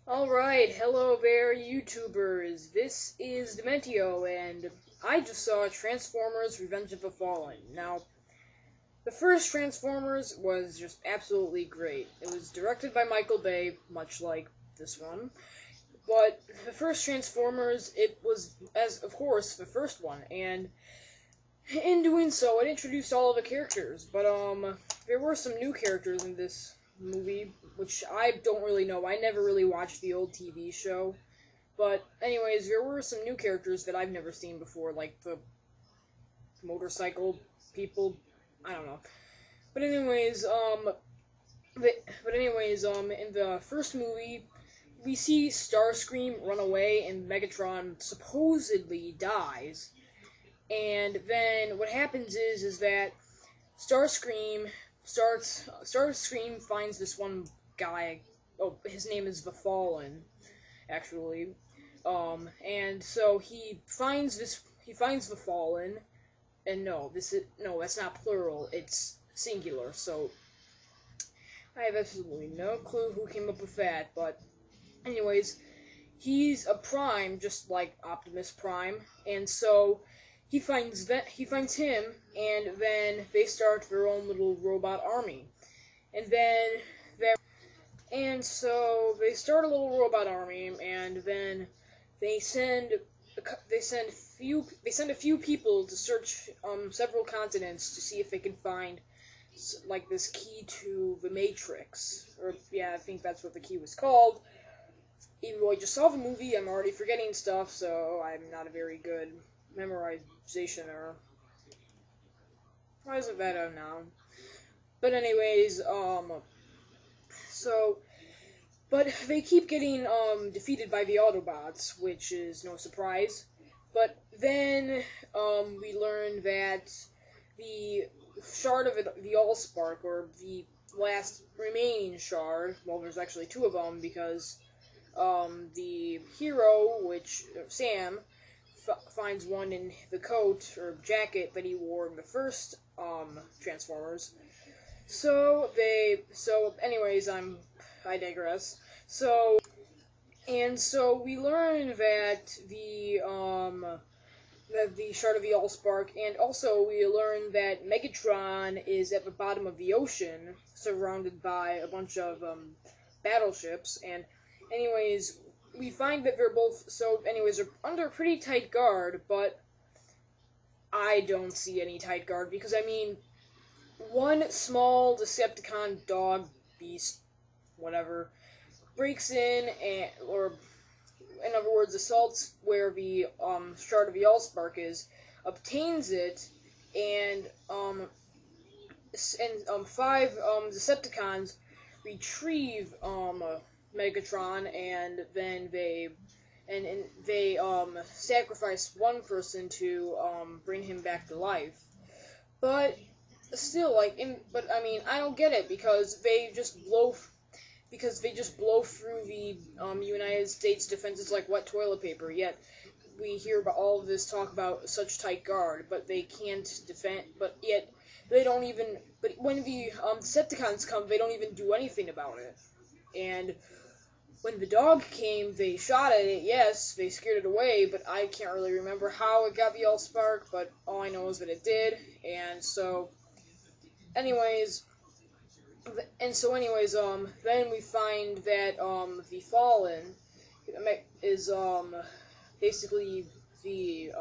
Alright, hello there, YouTubers. This is Dimentio, and I just saw Transformers Revenge of the Fallen. Now, the first Transformers was just absolutely great. It was directed by Michael Bay, much like this one. But the first Transformers, it was, as of course, the first one, and in doing so, it introduced all of the characters. But, there were some new characters in this movie, which I don't really know. I never really watched the old TV show. But, anyways, there were some new characters that I've never seen before, like the motorcycle people. I don't know. But anyways, in the first movie, we see Starscream run away and Megatron supposedly dies. And then what happens is that Starscream finds this one guy. Oh, his name is the Fallen, actually. And so he finds the Fallen, and that's not plural, it's singular. So I have absolutely no clue who came up with that, but anyways, he's a Prime, just like Optimus Prime, and so he finds him, and then they start their own little robot army. And so they start a little robot army, and then they send a few people to search several continents to see if they can find like this key to the Matrix, or yeah, I think that's what the key was called. Even though I just saw the movie, I'm already forgetting stuff, so I'm not a very good memorization or why isn't that a noun? But anyways, so but they keep getting defeated by the Autobots, which is no surprise. But then we learn that the shard of the Allspark, or the last remaining shard, well, there's actually two of them because the hero, which Sam, finds one in the coat or jacket that he wore in the first Transformers. So anyways, I digress. So we learn that the shard of the Allspark, and also we learn that Megatron is at the bottom of the ocean, surrounded by a bunch of battleships. And anyways, we find that they're under pretty tight guard, but I don't see any tight guard because, I mean, one small Decepticon dog beast, whatever, breaks in or in other words, assaults where the shard of the Allspark is, obtains it, and five Decepticons retrieve Megatron, and then they sacrifice one person to bring him back to life. But still, but I mean, I don't get it because they just blow through the United States defenses like wet toilet paper. Yet we hear about all of this talk about such tight guard, but they can't defend. But yet they don't even. But when the Decepticons come, they don't even do anything about it. And when the dog came, they shot at it. Yes, they scared it away, but I can't really remember how it got the Allspark. But all I know is that it did. And so, anyways. Then we find that the Fallen is basically the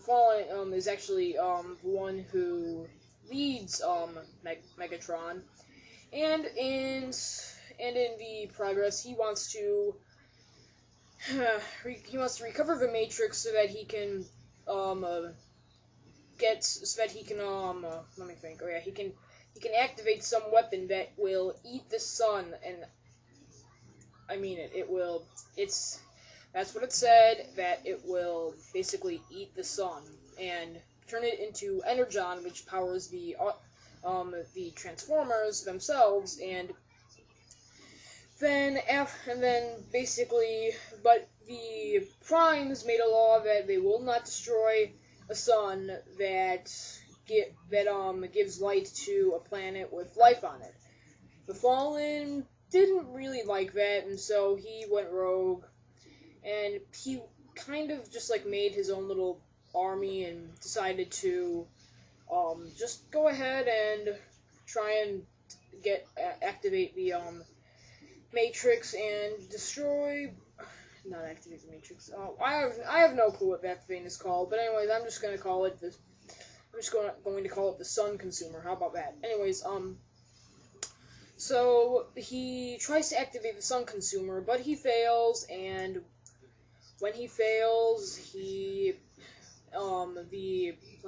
Fallen is actually the one who leads Megatron, and in the progress he wants to recover the Matrix so that he can let me think. Oh yeah, he can activate some weapon that will eat the sun, and I mean that's what it said, that it will basically eat the sun and turn it into energon, which powers the Transformers themselves, and then basically, but the Primes made a law that they will not destroy a sun that gives light to a planet with life on it. The Fallen didn't really like that, and so he went rogue, and he kind of just like made his own little army and decided to just go ahead and try and activate the Matrix and destroy. Not activate the Matrix. I have no clue what that thing is called, but anyways, I'm just gonna call it this. I'm just going to call it the Sun Consumer. How about that? Anyways, so he tries to activate the Sun Consumer, but he fails, and when he fails, let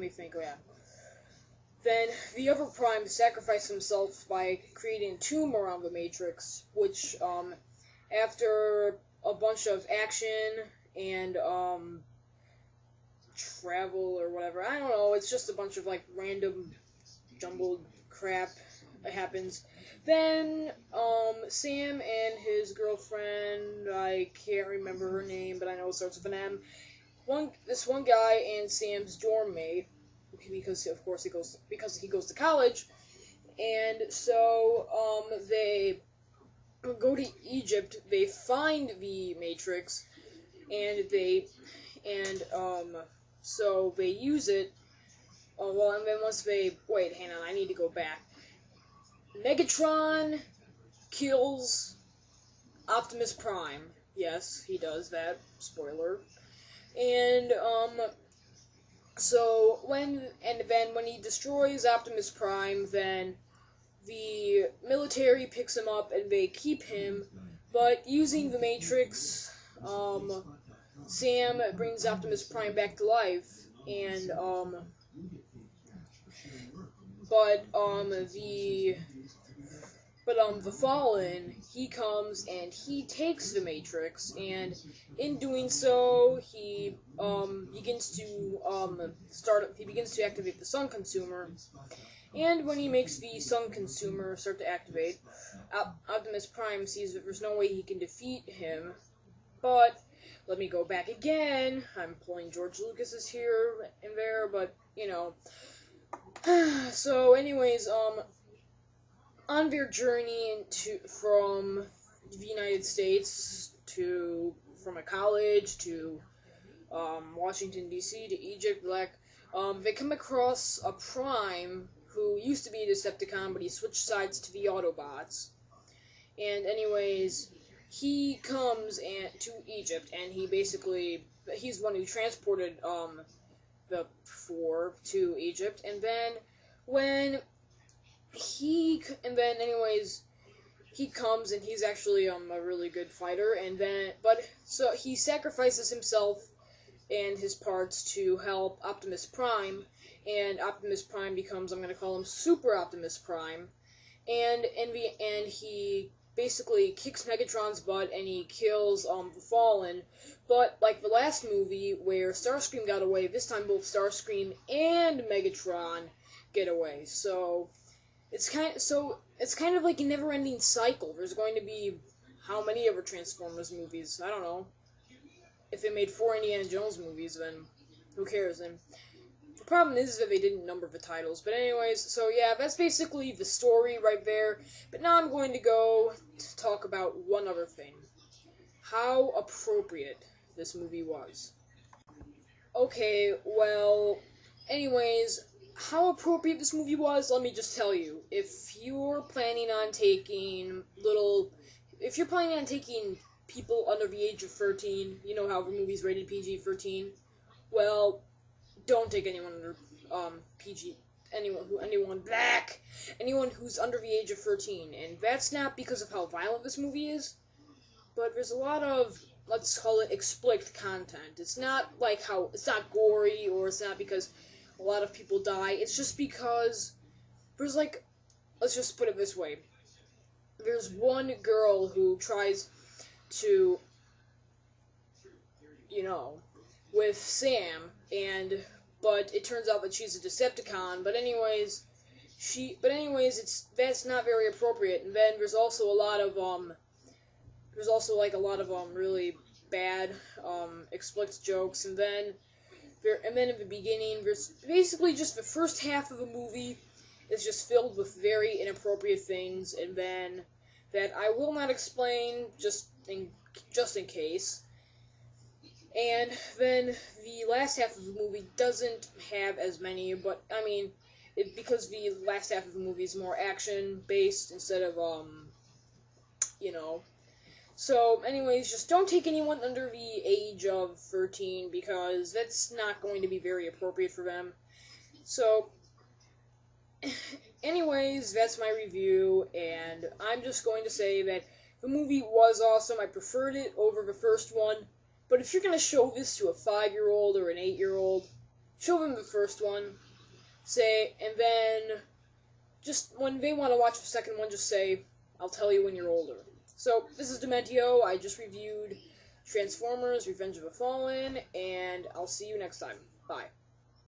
me think. Oh yeah. Then the other Prime sacrificed himself by creating a tomb around the Matrix, which, after a bunch of action and, travel or whatever, I don't know, it's just a bunch of, like, random jumbled crap that happens. Then, Sam and his girlfriend, I can't remember her name, but I know it starts with an M. This one guy and Sam's dorm mate, because of course he goes to college, and so they go to Egypt. They find the Matrix, and so they use it. And then once hang on, I need to go back. Megatron kills Optimus Prime. Yes, he does that. Spoiler. And then when he destroys Optimus Prime, then the military picks him up and they keep him, but using the Matrix, Sam brings Optimus Prime back to life, and the Fallen, he comes and he takes the Matrix, and in doing so, he begins to activate the Sun Consumer. And when he makes the Sun Consumer start to activate, Optimus Prime sees that there's no way he can defeat him. But let me go back again. I'm pulling George Lucas's here and there, but you know. So, anyways, on their journey from the United States from a college to Washington D.C. to Egypt, they come across a Prime who used to be a Decepticon, but he switched sides to the Autobots. And anyways, he comes to Egypt, and he's the one who transported the four to Egypt. And then he comes, and he's actually a really good fighter. So he sacrifices himself and his parts to help Optimus Prime, and Optimus Prime becomes, I'm going to call him Super Optimus Prime, and he basically kicks Megatron's butt, and he kills the Fallen. But like the last movie where Starscream got away, this time both Starscream and Megatron get away. So it's kind of like a never-ending cycle. There's going to be how many other Transformers movies? I don't know. If they made 4 Indiana Jones movies, then who cares? And the problem is that they didn't number the titles. But anyways, so yeah, that's basically the story right there. But now I'm going to go to talk about one other thing. How appropriate this movie was. Okay, well, anyways, how appropriate this movie was, let me just tell you. If you're planning on taking people under the age of 13, you know how the movie's rated PG-13, well, don't take anyone under anyone who's under the age of 13, and that's not because of how violent this movie is, but there's a lot of, let's call it, explicit content. It's not gory, or it's not because a lot of people die, it's just because there's let's just put it this way, there's one girl who tries to, with Sam, but it turns out that she's a Decepticon, but anyways, that's not very appropriate. And then there's also a lot of really bad explicit jokes, and then in the beginning, there's basically just the first half of the movie is just filled with very inappropriate things, and then that I will not explain just in case. And then the last half of the movie doesn't have as many, but I mean, because the last half of the movie is more action based instead of you know. So, anyways, just don't take anyone under the age of 13 because that's not going to be very appropriate for them. So, anyways, that's my review, and I'm just going to say that the movie was awesome. I preferred it over the first one. But if you're going to show this to a 5-year-old or an 8-year-old, show them the first one. And then just when they want to watch the second one, just say, I'll tell you when you're older. So, this is Dimentio. I just reviewed Transformers: Revenge of the Fallen, and I'll see you next time. Bye.